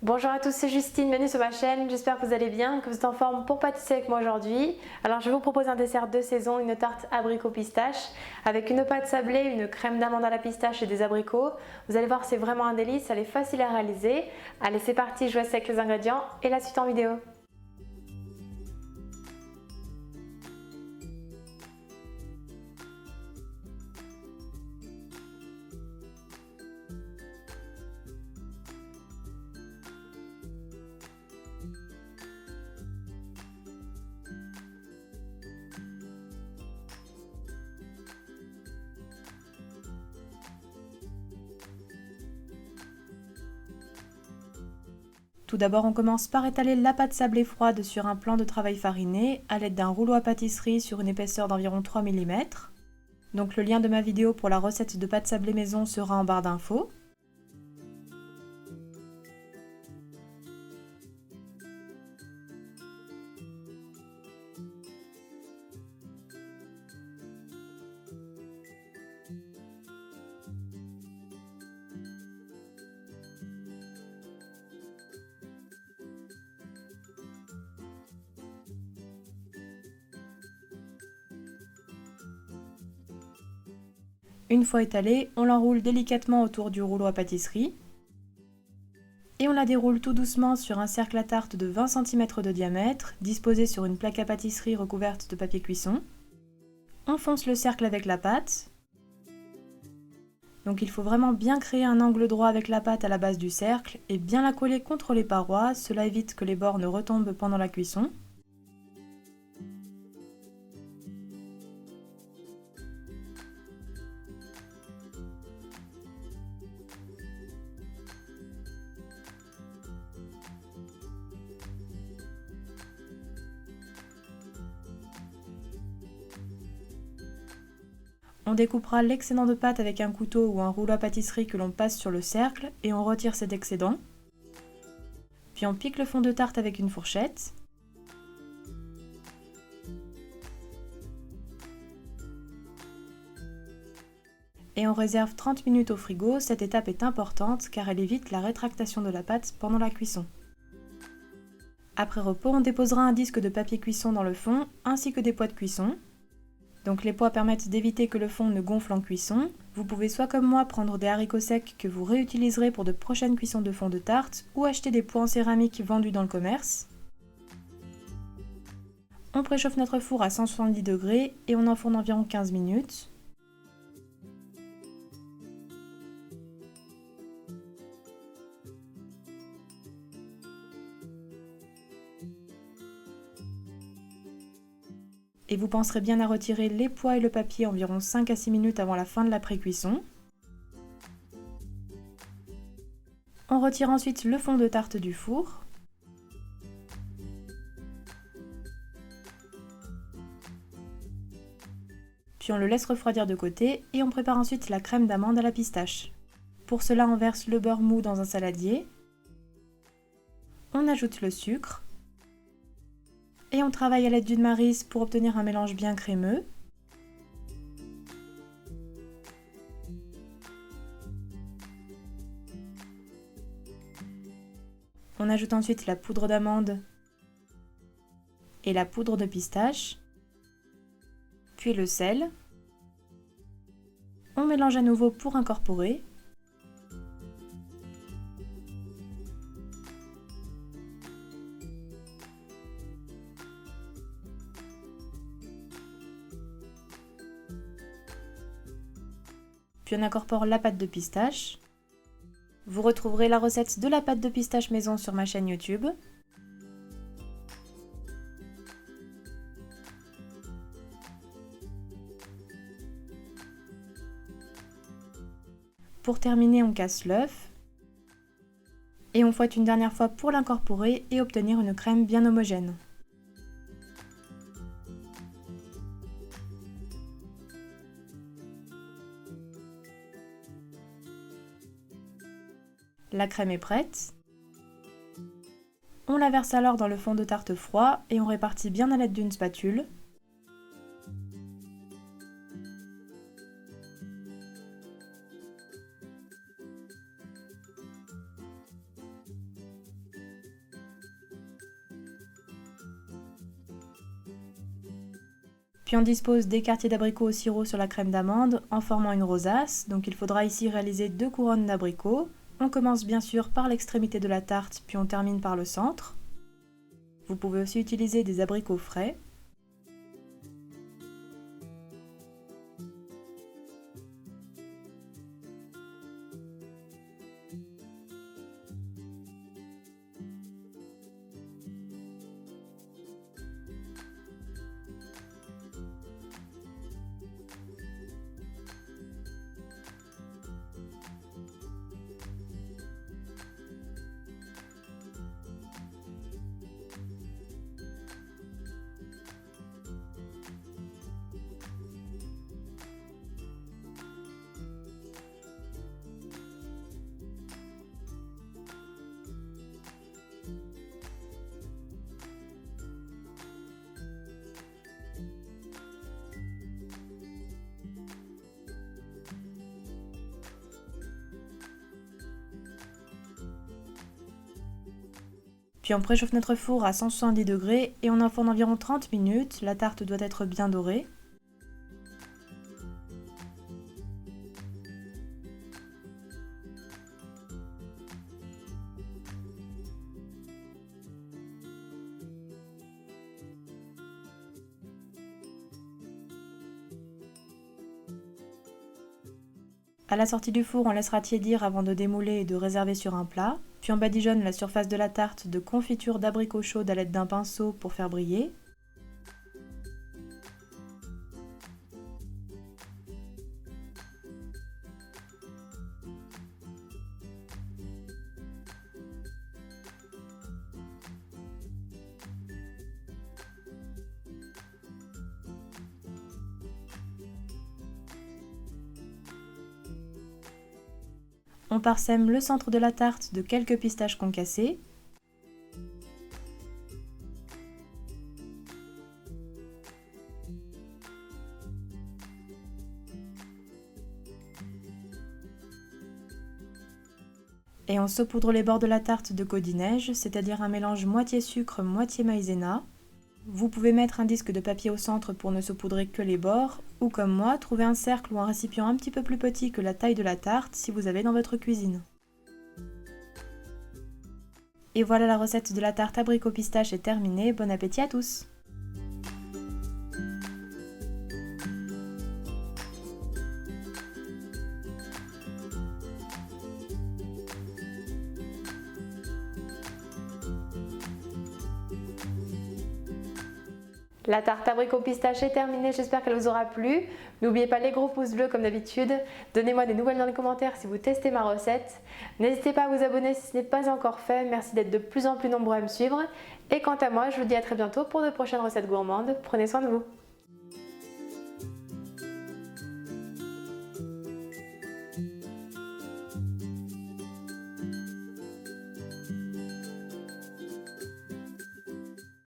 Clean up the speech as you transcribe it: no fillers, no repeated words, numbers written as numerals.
Bonjour à tous, c'est Justine, bienvenue sur ma chaîne, j'espère que vous allez bien, que vous êtes en forme pour pâtisser avec moi aujourd'hui. Alors je vais vous proposer un dessert de saison, une tarte abricot pistache avec une pâte sablée, une crème d'amande à la pistache et des abricots. Vous allez voir, c'est vraiment un délice, elle est facile à réaliser. Allez c'est parti, je vous laisse avec les ingrédients et la suite en vidéo. Tout d'abord, on commence par étaler la pâte sablée froide sur un plan de travail fariné à l'aide d'un rouleau à pâtisserie sur une épaisseur d'environ 3 mm. Donc le lien de ma vidéo pour la recette de pâte sablée maison sera en barre d'infos. Une fois étalée, on l'enroule délicatement autour du rouleau à pâtisserie et on la déroule tout doucement sur un cercle à tarte de 20 cm de diamètre, disposé sur une plaque à pâtisserie recouverte de papier cuisson. On fonce le cercle avec la pâte. Donc il faut vraiment bien créer un angle droit avec la pâte à la base du cercle et bien la coller contre les parois, cela évite que les bords ne retombent pendant la cuisson. On découpera l'excédent de pâte avec un couteau ou un rouleau à pâtisserie que l'on passe sur le cercle et on retire cet excédent. Puis on pique le fond de tarte avec une fourchette. Et on réserve 30 minutes au frigo, cette étape est importante car elle évite la rétractation de la pâte pendant la cuisson. Après repos, on déposera un disque de papier cuisson dans le fond ainsi que des pois de cuisson. Donc les pois permettent d'éviter que le fond ne gonfle en cuisson. Vous pouvez soit comme moi prendre des haricots secs que vous réutiliserez pour de prochaines cuissons de fond de tarte ou acheter des pois en céramique vendus dans le commerce. On préchauffe notre four à 170 degrés et on enfourne environ 15 minutes. Et vous penserez bien à retirer les pois et le papier environ 5 à 6 minutes avant la fin de la pré-cuisson. On retire ensuite le fond de tarte du four. Puis on le laisse refroidir de côté et on prépare ensuite la crème d'amande à la pistache. Pour cela, on verse le beurre mou dans un saladier. On ajoute le sucre. Et on travaille à l'aide d'une maryse pour obtenir un mélange bien crémeux. On ajoute ensuite la poudre d'amande et la poudre de pistache, puis le sel. On mélange à nouveau pour incorporer. Puis on incorpore la pâte de pistache. Vous retrouverez la recette de la pâte de pistache maison sur ma chaîne YouTube. Pour terminer, on casse l'œuf. Et on fouette une dernière fois pour l'incorporer et obtenir une crème bien homogène. La crème est prête. On la verse alors dans le fond de tarte froid et on répartit bien à l'aide d'une spatule. Puis on dispose des quartiers d'abricot au sirop sur la crème d'amande en formant une rosace. Donc il faudra ici réaliser 2 couronnes d'abricots. On commence bien sûr par l'extrémité de la tarte, puis on termine par le centre. Vous pouvez aussi utiliser des abricots frais. Puis on préchauffe notre four à 170 degrés et on enfourne environ 30 minutes. La tarte doit être bien dorée. À la sortie du four, on laissera tiédir avant de démouler et de réserver sur un plat. Puis on badigeonne la surface de la tarte de confiture d'abricot chaude à l'aide d'un pinceau pour faire briller. On parsème le centre de la tarte de quelques pistaches concassées. Et on saupoudre les bords de la tarte de codinège, c'est-à-dire un mélange moitié sucre, moitié maïzena. Vous pouvez mettre un disque de papier au centre pour ne saupoudrer que les bords, ou comme moi, trouver un cercle ou un récipient un petit peu plus petit que la taille de la tarte si vous avez dans votre cuisine. Et voilà, la recette de la tarte abricot pistache est terminée, bon appétit à tous! La tarte abricot pistache est terminée, j'espère qu'elle vous aura plu. N'oubliez pas les gros pouces bleus comme d'habitude. Donnez-moi des nouvelles dans les commentaires si vous testez ma recette. N'hésitez pas à vous abonner si ce n'est pas encore fait. Merci d'être de plus en plus nombreux à me suivre. Et quant à moi, je vous dis à très bientôt pour de prochaines recettes gourmandes. Prenez soin de vous.